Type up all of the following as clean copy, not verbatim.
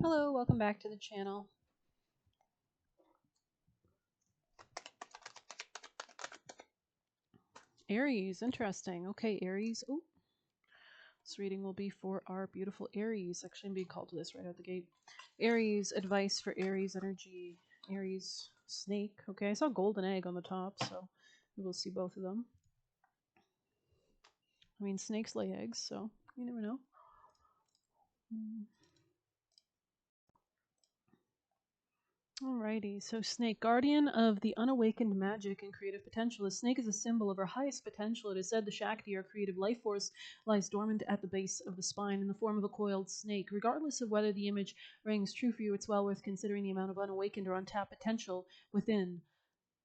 Hello, welcome back to the channel. Aries, interesting. Okay, Aries. Oh, this reading will be for our beautiful Aries. Actually, I'm being called to this right out the gate. Aries, advice for Aries energy. Aries, snake. Okay, I saw golden egg on the top, so we will see both of them. I mean, snakes lay eggs, so you never know. Alrighty, so snake, guardian of the unawakened magic and creative potential. The snake is a symbol of our highest potential. It is said the Shakti, our creative life force, lies dormant at the base of the spine in the form of a coiled snake. Regardless of whether the image rings true for you, it's well worth considering the amount of unawakened or untapped potential within.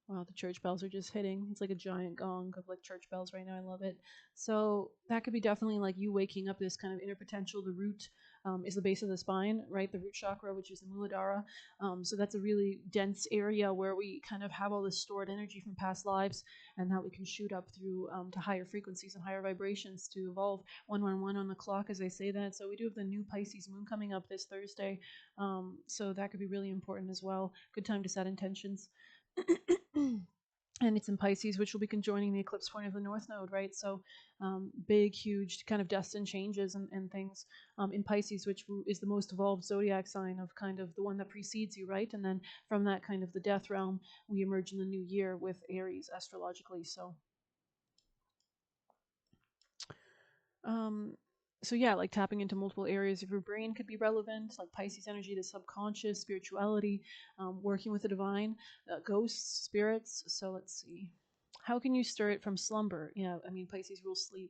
Wow, the church bells are just hitting. It's like a giant gong of like church bells right now. I love it. So that could be definitely like you waking up this kind of inner potential. The root is the base of the spine, right? The root chakra, which is the Muladhara. So that's a really dense area where we kind of have all this stored energy from past lives, and that we can shoot up through to higher frequencies and higher vibrations to evolve. 111 on the clock, as I say that. So we do have the new Pisces moon coming up this Thursday. So that could be really important as well. Good time to set intentions. And it's in Pisces, which will be conjoining the eclipse point of the North Node, right? So big, huge kind of destined changes and things in Pisces, which is the most evolved zodiac sign of kind of the one that precedes you, right? And then from that kind of the death realm, we emerge in the new year with Aries astrologically. Um, so yeah, like tapping into multiple areas of your brain could be relevant, like Pisces energy, the subconscious, spirituality, working with the divine, ghosts, spirits. So let's see. How can you stir it from slumber? Yeah, I mean, Pisces rules sleep.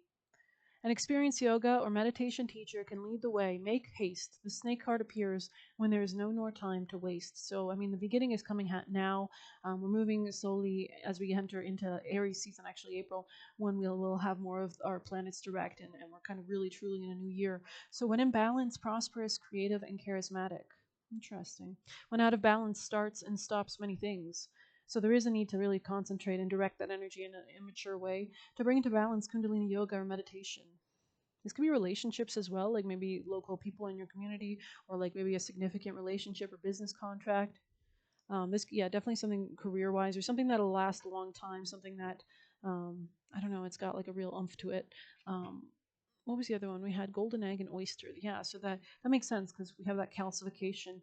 An experienced yoga or meditation teacher can lead the way. Make haste. The snake card appears when there is no more time to waste. So, I mean, the beginning is coming now. We're moving slowly as we enter into Aries season, actually April, when we'll have more of our planets direct, and we're kind of really truly in a new year. So, when in balance, prosperous, creative, and charismatic. Interesting. When out of balance, starts and stops many things. So there is a need to really concentrate and direct that energy in an immature way to bring into balance Kundalini yoga or meditation. This could be relationships as well, like maybe local people in your community, or like maybe a significant relationship or business contract. Yeah, definitely something career wise or something that'll last a long time, something that, I don't know, it's got like a real oomph to it. Um, what was the other one? We had golden egg and oyster. Yeah, so that makes sense because we have that calcification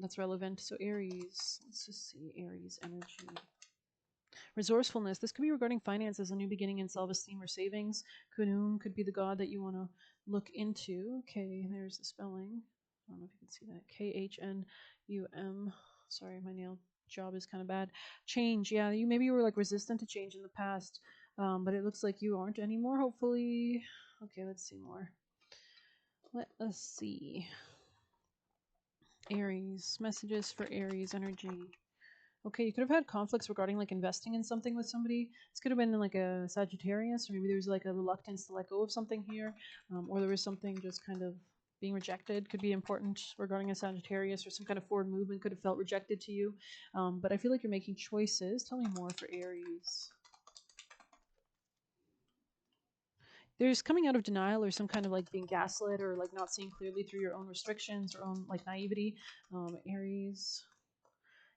that's relevant. So Aries, let's just see, Aries energy. Resourcefulness. This could be regarding finances, a new beginning in self-esteem or savings. Kunun could be the god that you want to look into. Okay, there's the spelling. I don't know if you can see that. Khnum. Sorry, my nail job is kind of bad. Change. Yeah, maybe you were like resistant to change in the past, but it looks like you aren't anymore. Hopefully. Okay, let's see more. Let us see. Aries. Messages for Aries energy. Okay, you could have had conflicts regarding like investing in something with somebody. This could have been like a Sagittarius, or maybe there was like a reluctance to let go of something here, or there was something just kind of being rejected. Could be important regarding a Sagittarius, or some kind of forward movement could have felt rejected to you. But I feel like you're making choices. Tell me more for Aries. There's coming out of denial or some kind of like being gaslit or like not seeing clearly through your own restrictions or own like naivety. Aries.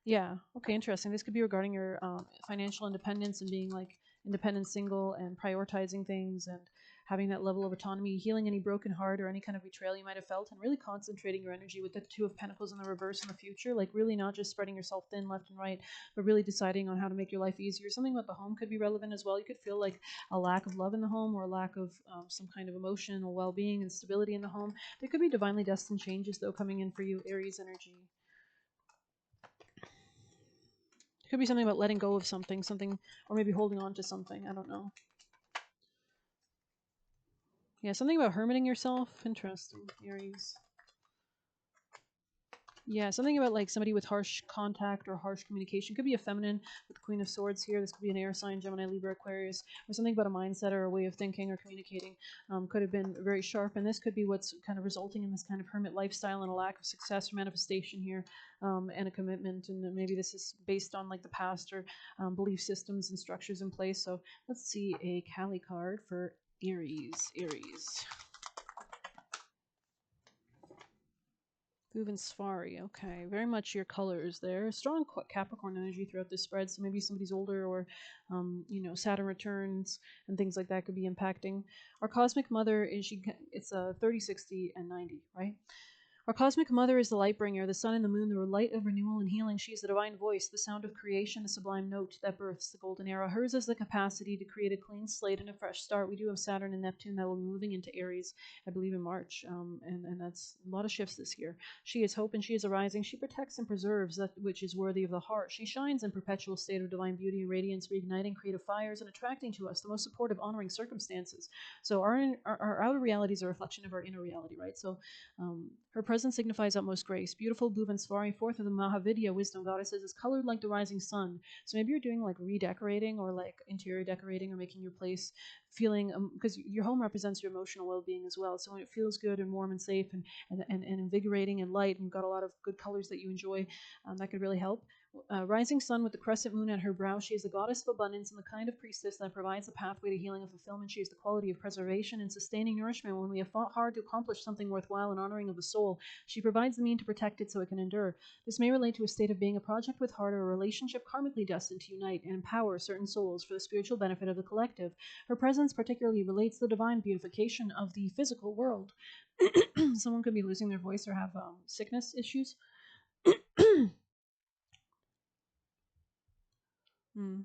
Yeah. Okay. Interesting. This could be regarding your financial independence and being like independent, single, and prioritizing things and having that level of autonomy, healing any broken heart or any kind of betrayal you might have felt, and really concentrating your energy with the Two of Pentacles in the reverse in the future. Like really not just spreading yourself thin left and right, but really deciding on how to make your life easier. Something about the home could be relevant as well. You could feel like a lack of love in the home or a lack of some kind of emotional well-being and stability in the home. There could be divinely destined changes though coming in for you, Aries energy. Could be something about letting go of something, or maybe holding on to something. I don't know. Yeah, something about hermiting yourself. Interesting, Aries. Yeah, something about like somebody with harsh contact or harsh communication. Could be a feminine with the Queen of Swords here. This could be an air sign, Gemini, Libra, Aquarius, or something about a mindset or a way of thinking or communicating. Could have been very sharp, and this could be what's kind of resulting in this kind of hermit lifestyle and a lack of success or manifestation here, and a commitment. And maybe this is based on like the past or belief systems and structures in place. So let's see a Kali card for Aries. Aries. Bhuvaneswari, okay. Very much your colors there. Strong Capricorn energy throughout this spread, so maybe somebody's older or, Saturn returns and things like that could be impacting. Our cosmic mother is it's a 30, 60, and 90, right? Our cosmic mother is the light bringer, the sun and the moon, the light of renewal and healing. She is the divine voice, the sound of creation, the sublime note that births the golden era. Hers is the capacity to create a clean slate and a fresh start. We do have Saturn and Neptune that will be moving into Aries, I believe, in March, and that's a lot of shifts this year. She is hope and she is arising. She protects and preserves that which is worthy of the heart. She shines in perpetual state of divine beauty and radiance, reigniting creative fires and attracting to us the most supportive, honoring circumstances. So our outer reality is a reflection of our inner reality, right? So her presence signifies utmost grace. Beautiful Bhuvaneswari, fourth of the Mahavidya wisdom goddesses, is colored like the rising sun. So maybe you're doing like redecorating or like interior decorating or making your place feeling, because your home represents your emotional well-being as well. So when it feels good and warm and safe and invigorating and light, and you've got a lot of good colors that you enjoy, that could really help. Rising sun with the crescent moon at her brow, she is the goddess of abundance and the kind of priestess that provides a pathway to healing and fulfillment. She is the quality of preservation and sustaining nourishment. When we have fought hard to accomplish something worthwhile and honoring of the soul, she provides the mean to protect it so it can endure. This may relate to a state of being a project with heart or a relationship karmically destined to unite and empower certain souls for the spiritual benefit of the collective. Her presence particularly relates to the divine beautification of the physical world. Someone could be losing their voice or have sickness issues. Hmm.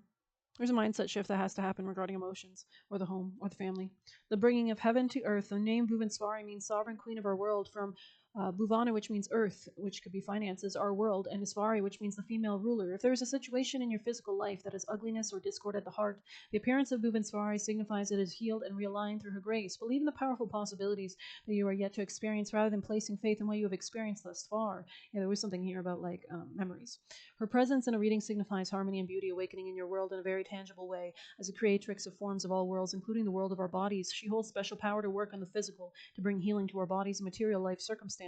There's a mindset shift that has to happen regarding emotions, or the home, or the family. The bringing of heaven to earth. The name Bhuvaneswari means sovereign queen of our world, from Bhuvana, which means earth, which could be finances, our world, and Isvari, which means the female ruler. If there is a situation in your physical life that has ugliness or discord at the heart, the appearance of Bhuvaneswari signifies it is healed and realigned through her grace. Believe in the powerful possibilities that you are yet to experience rather than placing faith in what you have experienced thus far. Yeah, there was something here about like memories. Her presence in a reading signifies harmony and beauty awakening in your world in a very tangible way. As a creatrix of forms of all worlds, including the world of our bodies, she holds special power to work on the physical, to bring healing to our bodies and material life circumstances.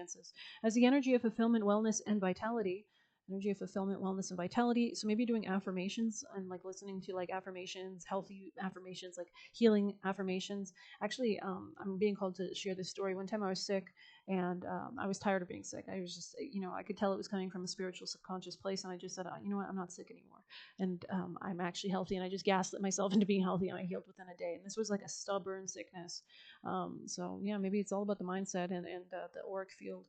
As the energy of fulfillment, wellness, and vitality, energy of fulfillment, wellness, and vitality. So maybe doing affirmations and like listening to like affirmations, healthy affirmations, like healing affirmations. Actually, I'm being called to share this story. One time I was sick and I was tired of being sick. I was just, I could tell it was coming from a spiritual subconscious place, and I just said, you know what, I'm not sick anymore, and I'm actually healthy, and I just gaslit myself into being healthy, and I healed within a day. And this was like a stubborn sickness. So yeah, maybe it's all about the mindset and the auric field.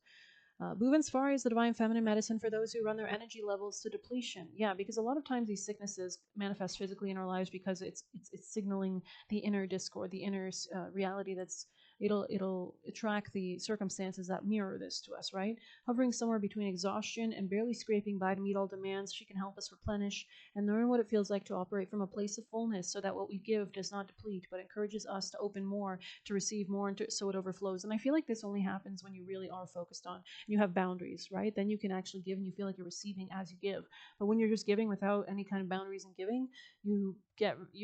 Bhuvaneswari is the divine feminine medicine for those who run their energy levels to depletion. Yeah, because a lot of times these sicknesses manifest physically in our lives because it's signaling the inner discord, the inner reality that's it'll attract the circumstances that mirror this to us, right? Hovering somewhere between exhaustion and barely scraping by to meet all demands, she can help us replenish and learn what it feels like to operate from a place of fullness, so that what we give does not deplete, but encourages us to open more, to receive more, and so it overflows. And I feel like this only happens when you really are focused on, you have boundaries, right? Then you can actually give and you feel like you're receiving as you give. But when you're just giving without any kind of boundaries in giving, you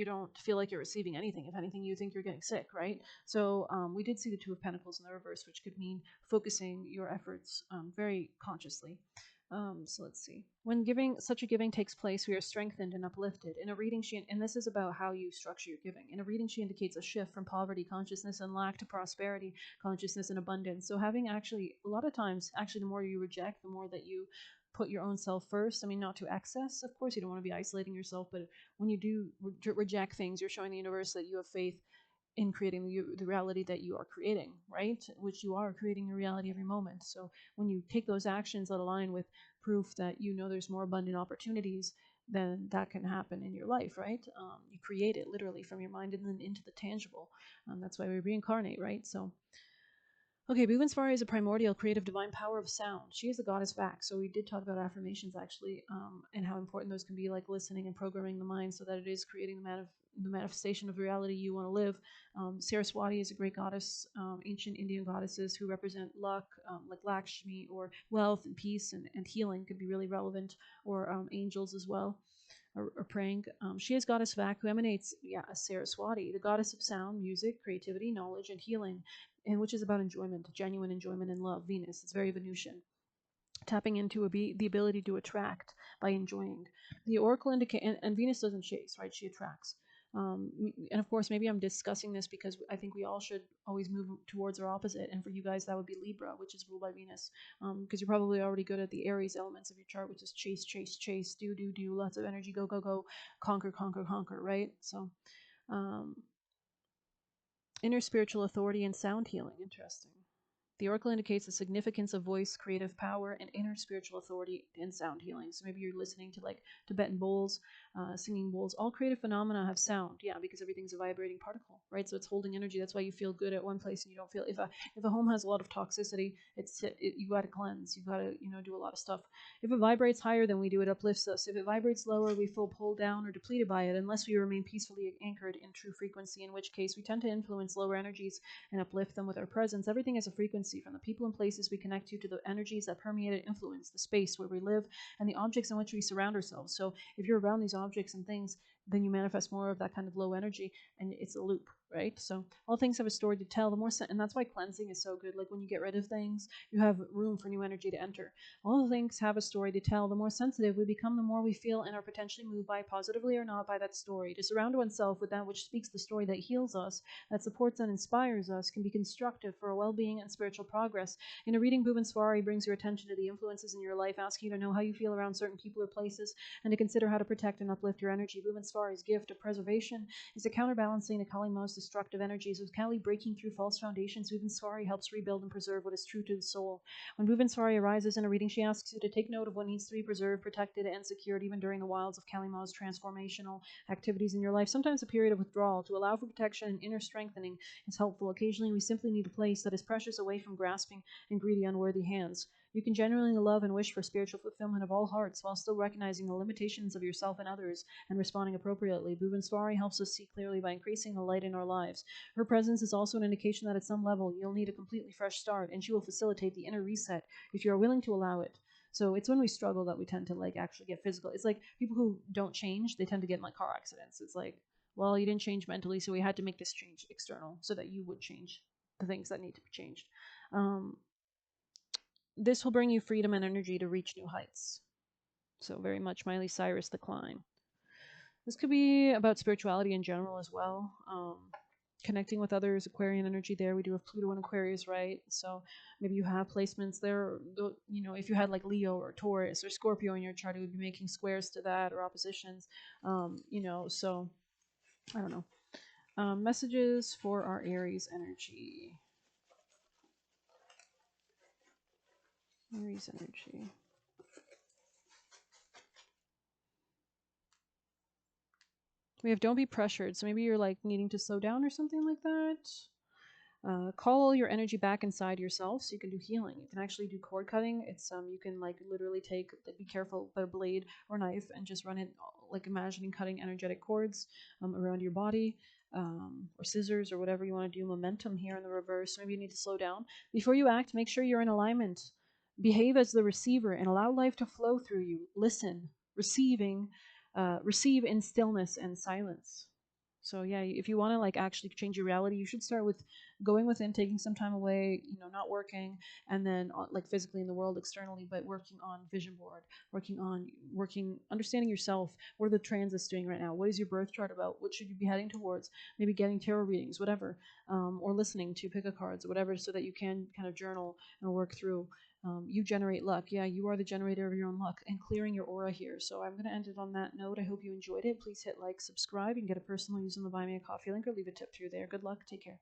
don't feel like you're receiving anything. If anything, you think you're getting sick, right? So we did see the Two of Pentacles in the reverse, which could mean focusing your efforts very consciously. So let's see. When giving, such a giving takes place, we are strengthened and uplifted. In a reading, and this is about how you structure your giving. In a reading, she indicates a shift from poverty consciousness and lack to prosperity consciousness and abundance. So having actually, a lot of times, actually, the more you reject, the more that you put your own self first. I mean, not to excess, of course, you don't want to be isolating yourself, but when you do reject things, you're showing the universe that you have faith in creating the reality that you are creating, right? Which you are creating your reality every moment. So when you take those actions that align with proof that you know there's more abundant opportunities, then that can happen in your life, right? You create it literally from your mind and then into the tangible. That's why we reincarnate, right? So okay, Bhuvaneswari is a primordial creative divine power of sound. She is the goddess of act. So we did talk about affirmations actually, and how important those can be, like listening and programming the mind so that it is creating the manifestation of reality you want to live. Saraswati is a great goddess, ancient Indian goddesses who represent luck, like Lakshmi, or wealth and peace and healing could be really relevant, or angels as well. Or praying. She is goddess Vak, who emanates, a Saraswati, the goddess of sound, music, creativity, knowledge, and healing, and which is about enjoyment, genuine enjoyment and love. Venus, it's very Venusian, tapping into the ability to attract by enjoying. The oracle indicate, and Venus doesn't chase, right? She attracts. And of course, maybe I'm discussing this because I think we all should always move towards our opposite. And for you guys, that would be Libra, which is ruled by Venus. Because you're probably already good at the Aries elements of your chart, which is chase, chase, chase, do, do, do, lots of energy, go, go, go, conquer, conquer, conquer, right? So, um, inner spiritual authority and sound healing. Interesting. The oracle indicates the significance of voice, creative power, and inner spiritual authority and sound healing. So maybe you're listening to like Tibetan bowls, singing bowls. All creative phenomena have sound, yeah, because everything's a vibrating particle, right? So it's holding energy. That's why you feel good at one place and you don't feel. If a home has a lot of toxicity, you got to cleanse. You got to do a lot of stuff. If it vibrates higher than we do, it uplifts us. If it vibrates lower, we feel pulled down or depleted by it, unless we remain peacefully anchored in true frequency. In which case, we tend to influence lower energies and uplift them with our presence. Everything is a frequency, from the people and places we connect to the energies that permeate and influence the space where we live and the objects in which we surround ourselves. So if you're around these objects and things, then you manifest more of that kind of low energy, and it's a loop, right? So all things have a story to tell. And that's why cleansing is so good. Like when you get rid of things, you have room for new energy to enter. All things have a story to tell. The more sensitive we become, the more we feel and are potentially moved by, positively or not, by that story. To surround oneself with that which speaks the story that heals us, that supports and inspires us, can be constructive for our well-being and spiritual progress. In a reading, Bhuvaneswari brings your attention to the influences in your life, asking you to know how you feel around certain people or places, and to consider how to protect and uplift your energy. Bhuvaneswari's gift of preservation is a counterbalancing to Kali Ma's destructive energies. With Kali breaking through false foundations, Bhuvaneswari helps rebuild and preserve what is true to the soul. When Bhuvaneswari arises in a reading, she asks you to take note of what needs to be preserved, protected, and secured, even during the wilds of Kali Ma's transformational activities in your life. Sometimes a period of withdrawal to allow for protection and inner strengthening is helpful. Occasionally, we simply need a place that is precious away from grasping and greedy, unworthy hands. You can genuinely love and wish for spiritual fulfillment of all hearts while still recognizing the limitations of yourself and others and responding appropriately. Bhuvaneswari helps us see clearly by increasing the light in our lives. Her presence is also an indication that at some level you'll need a completely fresh start, and she will facilitate the inner reset if you are willing to allow it. So it's when we struggle that we tend to like actually get physical. It's like people who don't change, they tend to get in like car accidents. It's like, well, you didn't change mentally, so we had to make this change external so that you would change the things that need to be changed. This will bring you freedom and energy to reach new heights. So very much Miley Cyrus, The Climb. This could be about spirituality in general as well. Connecting with others, Aquarian energy there. We do have Pluto and Aquarius, right? So maybe you have placements there. If you had like Leo or Taurus or Scorpio in your chart, it would be making squares to that or oppositions. So I don't know. Messages for our Aries energy. Aries energy. We have don't be pressured. So maybe you're like needing to slow down or something like that. Call all your energy back inside yourself so you can do healing. You can actually do cord cutting. It's you can like literally take, like, be careful with a blade or knife and just run it, like imagining cutting energetic cords around your body, or scissors or whatever you want to do. Momentum here in the reverse. Maybe you need to slow down. Before you act, make sure you're in alignment. Behave as the receiver and allow life to flow through you. Listen, receive in stillness and silence. So yeah, if you want to like actually change your reality, you should start with going within, taking some time away, not working, and then like physically in the world externally, but working on vision board, understanding yourself. What are the transits doing right now? What is your birth chart about? What should you be heading towards? Maybe getting tarot readings, whatever, or listening to pick a cards or whatever, so that you can kind of journal and work through. You generate luck. Yeah, you are the generator of your own luck, and clearing your aura here. So I'm going to end it on that note. I hope you enjoyed it. Please hit like, subscribe. You can get a personal use on the Buy Me a Coffee link or leave a tip through there. Good luck. Take care.